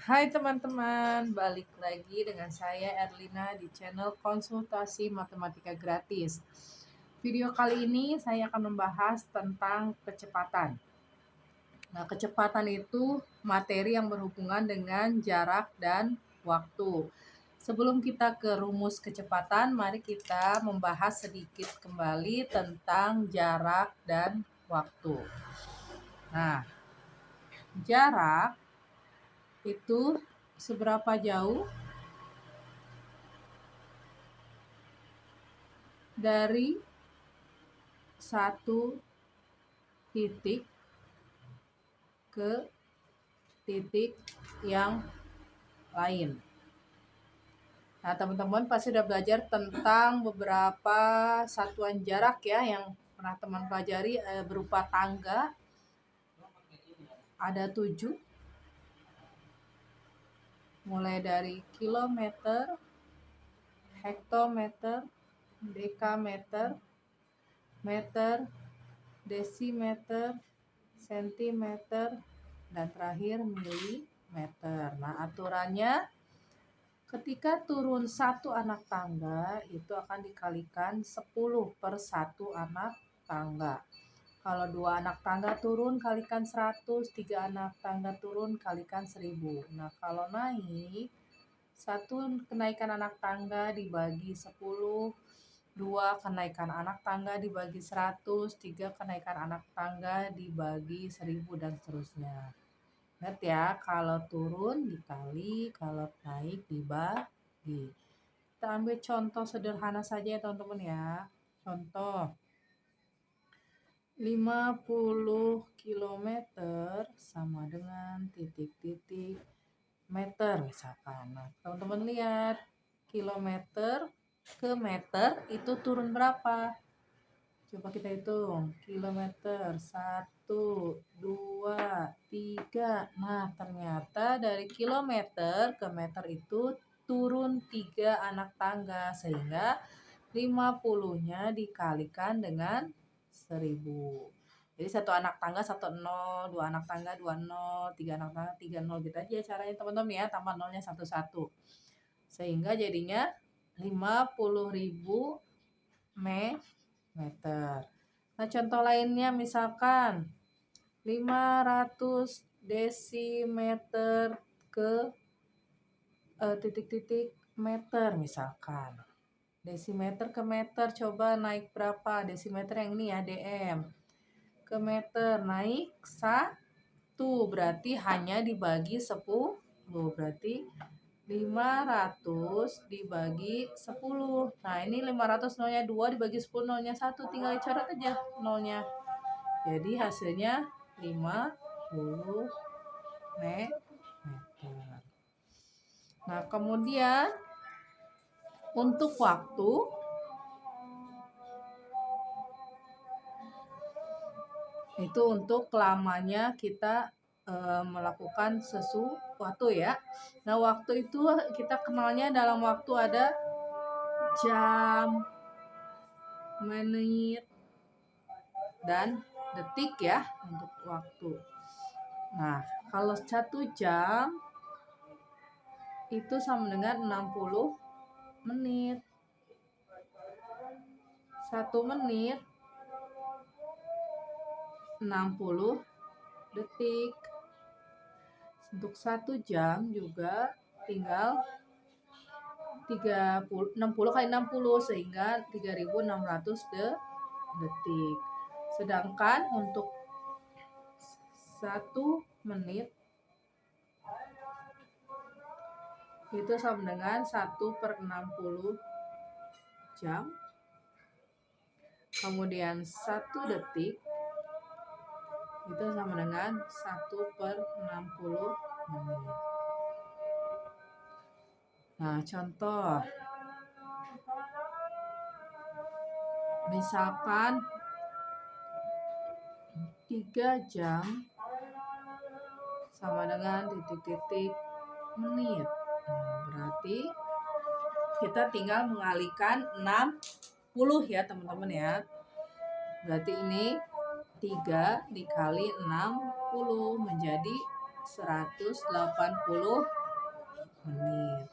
Hai teman-teman, balik lagi dengan saya Erlina di channel konsultasi matematika gratis. Video kali ini saya akan membahas tentang kecepatan. Nah, kecepatan itu materi yang berhubungan dengan jarak dan waktu. Sebelum kita ke rumus kecepatan, mari kita membahas sedikit kembali tentang jarak dan waktu. Nah, jarak itu seberapa jauh dari satu titik ke titik yang lain. Nah, teman-teman pasti sudah belajar tentang beberapa satuan jarak ya yang pernah teman pelajari berupa tangga. Ada 7, mulai dari kilometer, hektometer, dekameter, meter, desimeter, sentimeter, dan terakhir milimeter. Nah, aturannya ketika turun satu anak tangga itu akan dikalikan 10 per satu anak tangga. Kalau 2 anak tangga turun kalikan 100, 3 anak tangga turun kalikan 1000. Nah, kalau naik, satu kenaikan anak tangga dibagi 10, 2 kenaikan anak tangga dibagi 100, 3 kenaikan anak tangga dibagi 1000 dan seterusnya. Ingat ya, kalau turun dikali, kalau naik dibagi. Kita ambil contoh sederhana saja ya teman-teman ya. Contoh, 50 km sama dengan titik-titik meter misalkan. Nah, teman-teman lihat, kilometer ke meter itu turun berapa? Coba kita hitung. Kilometer 1, 2, 3. Nah, ternyata dari kilometer ke meter itu turun 3 anak tangga. Sehingga 50-nya dikalikan dengan 1000. Jadi satu anak tangga 10, 2 anak tangga 20, 3 anak tangga 30 gitu aja caranya teman-teman ya, tambah nolnya satu-satu. Sehingga jadinya 50.000 meter. Nah, contoh lainnya misalkan 500 desimeter ke titik-titik meter misalkan. Desimeter ke meter coba naik berapa? Desimeter yang ini ya, dm. Ke meter naik 1, berarti hanya dibagi 10, berarti 500 dibagi 10. Nah, ini 500 nolnya 2 dibagi 10 nolnya 1, tinggal dicoret aja nolnya. Jadi hasilnya 50 meter. Nah, kemudian untuk waktu itu untuk lamanya kita melakukan sesuatu ya. Nah, waktu itu kita kenalnya dalam waktu ada jam, menit, dan detik ya untuk waktu. Nah, kalau 1 jam itu sama dengan 60 menit. 1 menit 60 detik. Untuk 1 jam juga tinggal 60 kali 60 sehingga 3600 detik. Sedangkan untuk 1 menit itu sama dengan 1/60 jam. Kemudian 1 detik itu sama dengan 1/60 menit. Nah, contoh. Misalkan 3 jam sama dengan titik-titik menit. Nah, berarti kita tinggal mengalihkan 60 ya teman-teman ya. Berarti ini 3 dikali 60 menjadi 180 menit.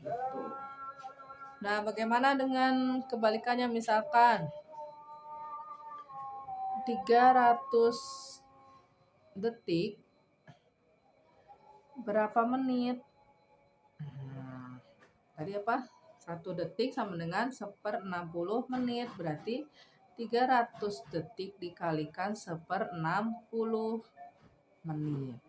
Gitu. Nah, bagaimana dengan kebalikannya, misalkan 300 detik berapa menit? Tadi apa? 1 detik sama dengan 1/60 menit. Berarti 300 detik dikalikan 1/60 menit.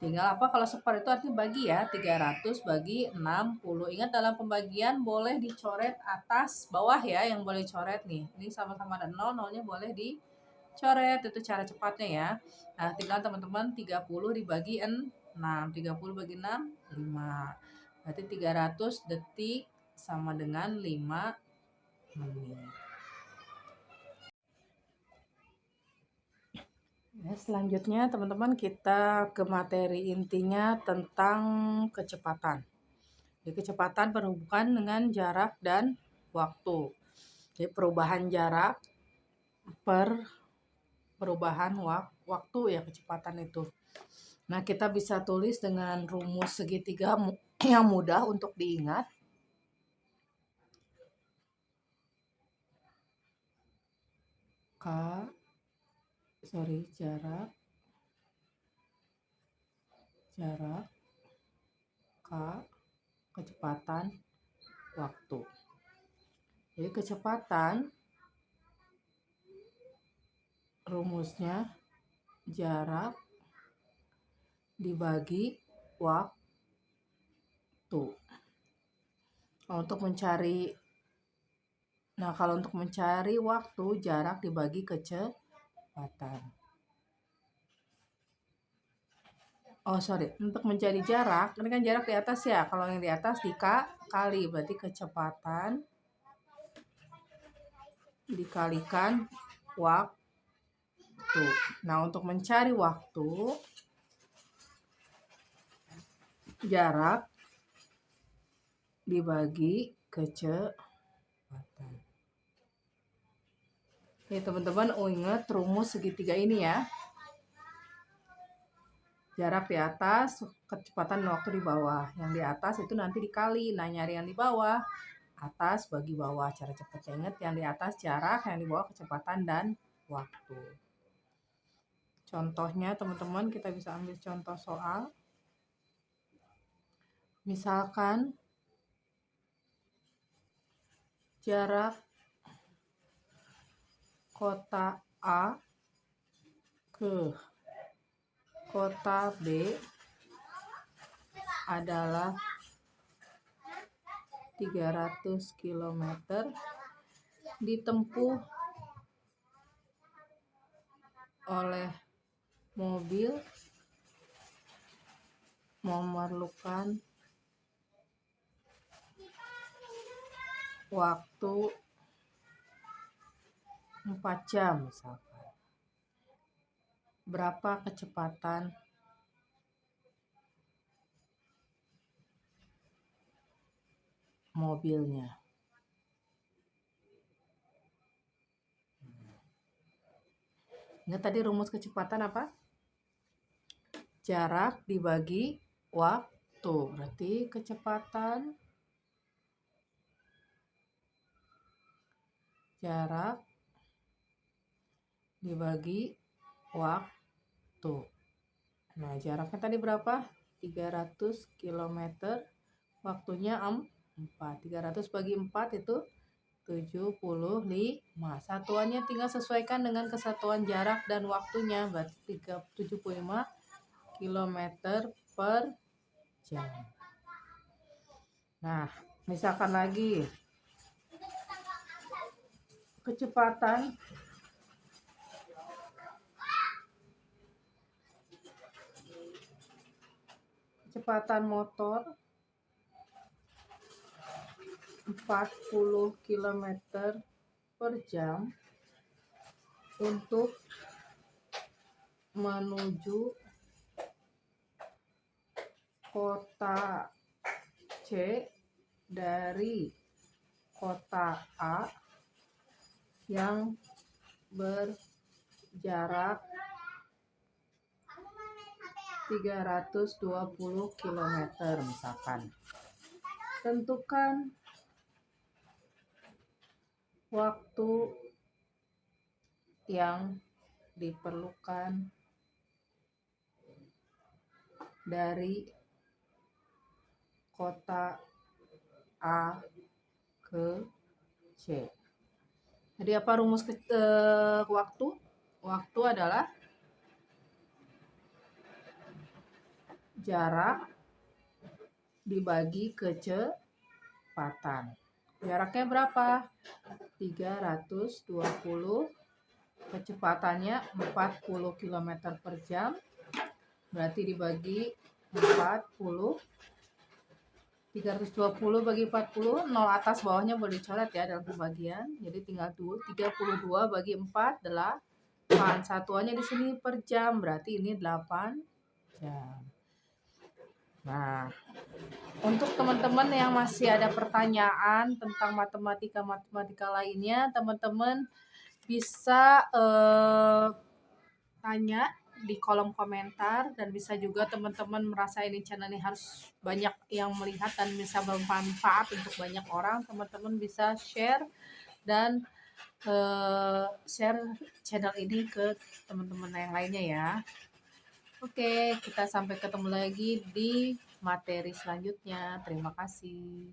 Tinggal apa, kalau seper itu artinya bagi ya, 300 bagi 60. Ingat, dalam pembagian boleh dicoret atas bawah ya, yang boleh coret nih. Ini sama-sama ada 0, nolnya boleh dicoret, itu cara cepatnya ya. Nah, tinggal teman-teman 30 dibagi 6. 30 bagi 6, 5. Berarti 300 detik sama dengan 5 menit. Ya, selanjutnya teman-teman kita ke materi intinya tentang kecepatan. Jadi kecepatan berhubungan dengan jarak dan waktu. Jadi perubahan jarak per perubahan waktu ya, kecepatan itu. Nah, kita bisa tulis dengan rumus segitiga yang mudah untuk diingat. Jarak K kecepatan waktu. Jadi kecepatan rumusnya jarak dibagi waktu. Kalau untuk mencari waktu, jarak dibagi kecepatan. Untuk mencari jarak, ini kan jarak di atas ya. Kalau yang di atas dikali, berarti kecepatan dikalikan waktu. Nah, untuk mencari waktu, jarak dibagi kecepatan. Oke, teman-teman ingat rumus segitiga ini ya. Jarak di atas, kecepatan dan waktu di bawah. Yang di atas itu nanti dikali. Nah, nyari yang di bawah, atas bagi bawah. Cara cepatnya, ingat yang di atas jarak, yang di bawah kecepatan dan waktu. Contohnya teman-teman, kita bisa ambil contoh soal. Misalkan jarak kota A ke kota B adalah 300 km, ditempuh oleh mobil memerlukan waktu 4 jam misalkan. Berapa kecepatan mobilnya? Ingat tadi rumus kecepatan apa? Jarak dibagi waktu. Berarti kecepatan jarak dibagi waktu. Nah, jaraknya tadi berapa? 300 km. Waktunya 4. 300 bagi 4 itu 75. Satuannya tinggal sesuaikan dengan kesatuan jarak dan waktunya. Berarti 75 km per jam. Nah, misalkan lagi kecepatan motor 40 km per jam untuk menuju kota C dari kota A yang berjarak 320 km misalkan. Tentukan waktu yang diperlukan dari kota A ke C. Jadi apa rumus waktu? Waktu adalah jarak dibagi kecepatan. Jaraknya berapa? 320, kecepatannya 40 km per jam. Berarti dibagi 40. 320 bagi 40, 0 atas bawahnya boleh dicoret ya dalam pembagian. Jadi tinggal 32 bagi 4, 8. Satuannya di sini per jam, berarti ini 8 jam. Nah, untuk teman-teman yang masih ada pertanyaan tentang matematika lainnya, teman-teman bisa tanya di kolom komentar, dan bisa juga teman-teman merasa ini channel ini harus banyak yang melihat dan bisa bermanfaat untuk banyak orang, teman-teman bisa share dan share channel ini ke teman-teman yang lainnya ya. Oke, kita sampai ketemu lagi di materi selanjutnya. Terima kasih.